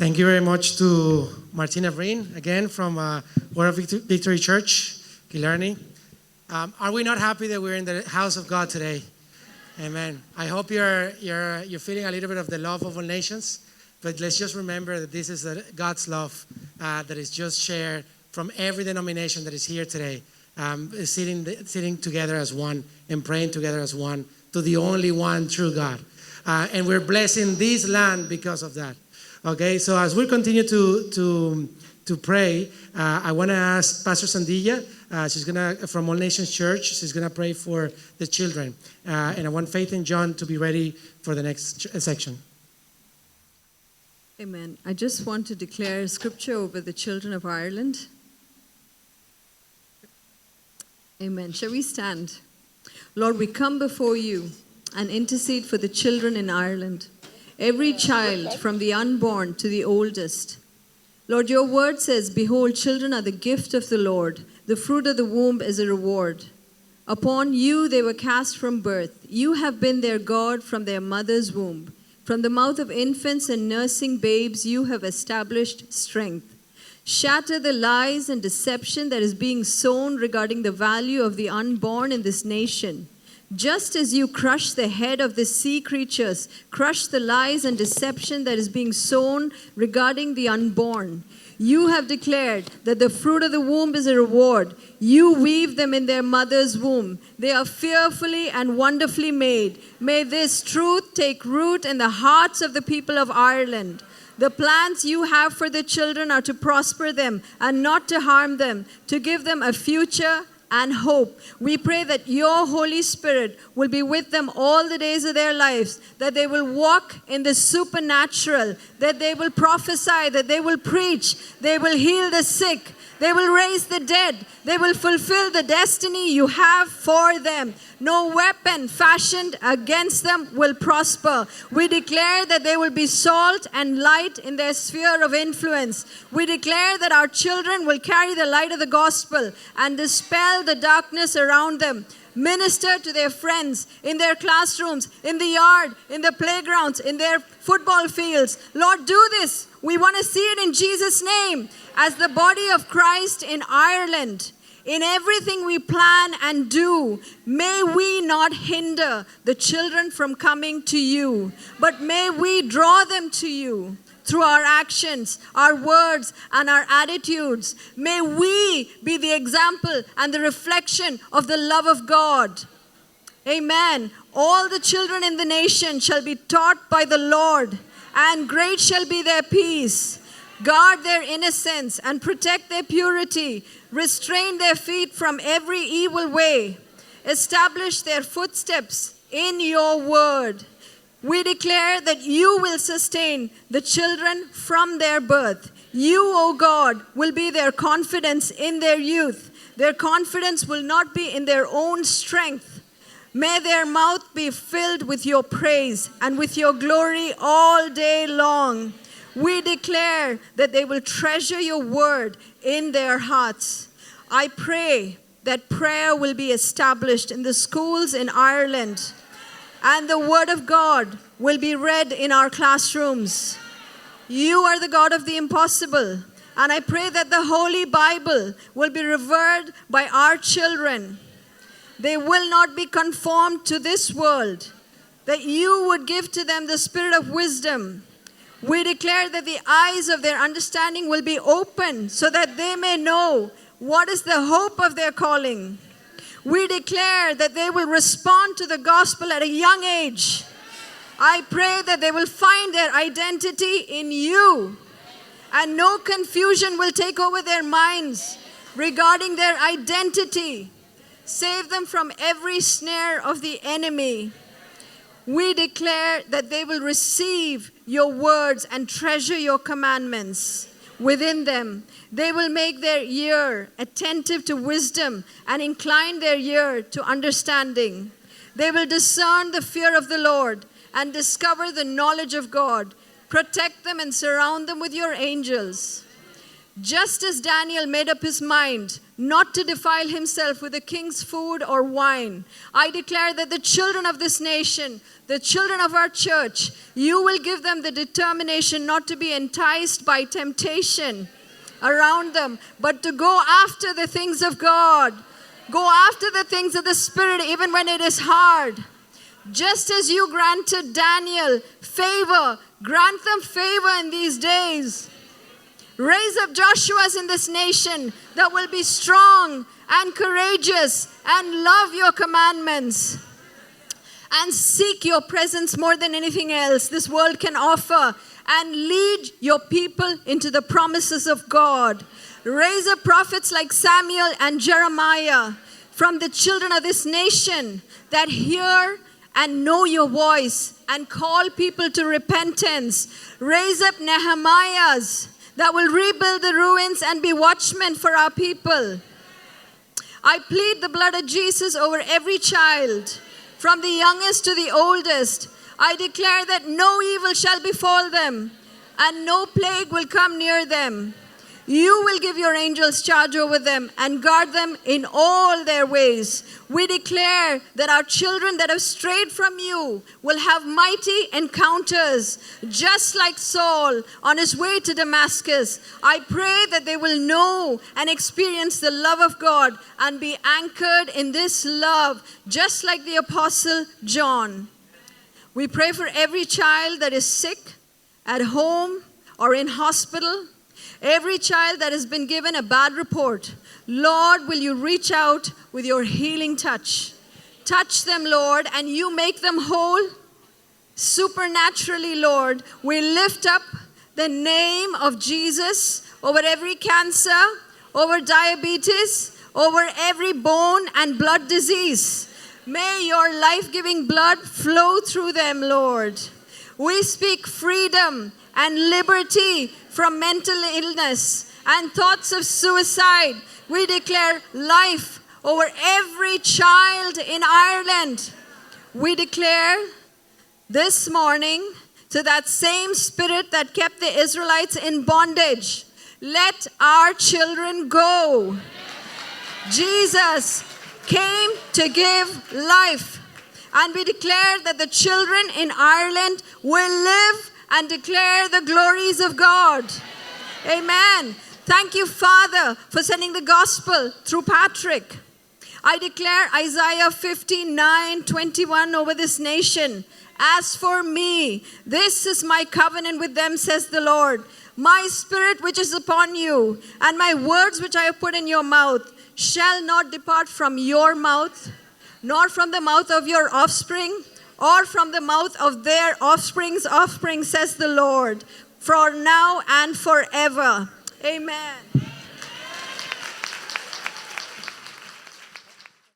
Thank you very much to Martina Breen, again from Word of Victory Church, Killarney. Are we not happy that we're in the house of God today? Amen. I hope you're feeling a little bit of the love of all nations, but let's just remember that this is God's love that is just shared from every denomination that is here today, sitting together as one and praying together as one to the only one true God. And we're blessing this land because of that. Okay, so as we continue to pray, I want to ask Pastor Sandilla. She's gonna from All Nations Church. She's gonna pray for the children, and I want Faith and John to be ready for the next section. Amen. I just want to declare scripture over the children of Ireland. Amen. Shall we stand? Lord, we come before you and intercede for the children in Ireland. Every child, from the unborn to the oldest. Lord, your word says, behold, children are the gift of the Lord. The fruit of the womb is a reward. Upon you they were cast from birth. You have been their God from their mother's womb. From the mouth of infants and nursing babes, you have established strength. Shatter the lies and deception that is being sown regarding the value of the unborn in this nation. Just as you crush the head of the sea creatures, crush the lies and deception that is being sown regarding the unborn. You have declared that the fruit of the womb is a reward. You weave them in their mother's womb. They are fearfully and wonderfully made. May this truth take root in the hearts of the people of Ireland. The plans you have for the children are to prosper them and not to harm them, to give them a future and hope. We pray that your Holy Spirit will be with them all the days of their lives, that they will walk in the supernatural, that they will prophesy, that they will preach, they will heal the sick, they will raise the dead, they will fulfill the destiny you have for them. No weapon fashioned against them will prosper. We declare that they will be salt and light in their sphere of influence. We declare that our children will carry the light of the gospel and dispel the darkness around them. Minister to their friends in their classrooms, in the yard, in the playgrounds, in their football fields. Lord, do this. We want to see it in Jesus' name as the body of Christ in Ireland. In everything we plan and do, may we not hinder the children from coming to you, but may we draw them to you through our actions, our words, and our attitudes. May we be the example and the reflection of the love of God. Amen. All the children in the nation shall be taught by the Lord, and great shall be their peace. Guard their innocence and protect their purity. Restrain their feet from every evil way. Establish their footsteps in your word. We declare that you will sustain the children from their birth. You, O God, will be their confidence in their youth. Their confidence will not be in their own strength. May their mouth be filled with your praise and with your glory all day long. We declare that they will treasure your word in their hearts. I pray that prayer will be established in the schools in Ireland, and the word of God will be read in our classrooms. You are the God of the impossible, and I pray that the Holy Bible will be revered by our children. They will not be conformed to this world, that you would give to them the spirit of wisdom. We declare that the eyes of their understanding will be open so that they may know what is the hope of their calling. We declare that they will respond to the gospel at a young age. I pray that they will find their identity in you, and no confusion will take over their minds regarding their identity. Save them from every snare of the enemy. We declare that they will receive your words and treasure your commandments within them. They will make their ear attentive to wisdom and incline their ear to understanding. They will discern the fear of the Lord and discover the knowledge of God. Protect them and surround them with your angels. Just as Daniel made up his mind not to defile himself with the king's food or wine, I declare that the children of this nation, the children of our church, You will give them the determination not to be enticed by temptation around them, but to go after the things of God. Go after the things of the Spirit even when it is hard. Just as you granted Daniel favor, grant them favor in these days. Raise up Joshuas in this nation that will be strong and courageous and love your commandments and seek your presence more than anything else this world can offer, and lead your people into the promises of God. Raise up prophets like Samuel and Jeremiah from the children of this nation that hear and know your voice and call people to repentance. Raise up Nehemiahs that will rebuild the ruins and be watchmen for our people. I plead the blood of Jesus over every child, from the youngest to the oldest. I declare that no evil shall befall them, and no plague will come near them. You will give your angels charge over them and guard them in all their ways. We declare that our children that have strayed from you will have mighty encounters, just like Saul on his way to Damascus. I pray that they will know and experience the love of God and be anchored in this love, just like the Apostle John. We pray for every child that is sick, at home, or in hospital. Every child that has been given a bad report, Lord, will you reach out with your healing touch? Touch them, Lord, and you make them whole. Supernaturally, Lord, we lift up the name of Jesus over every cancer, over diabetes, over every bone and blood disease. May your life-giving blood flow through them, Lord. We speak freedom and liberty from mental illness and thoughts of suicide. We declare life over every child in Ireland. We declare this morning to that same spirit that kept the Israelites in bondage, let our children go. Jesus came to give life. And we declare that the children in Ireland will live and declare the glories of God. Amen. Thank you, Father, for sending the gospel through Patrick. I declare Isaiah 59:21 over this nation. As for me, this is my covenant with them, says the Lord. My spirit which is upon you, and my words which I have put in your mouth, shall not depart from your mouth, nor from the mouth of your offspring, or from the mouth of their offspring's offspring, says the Lord, for now and forever. Amen.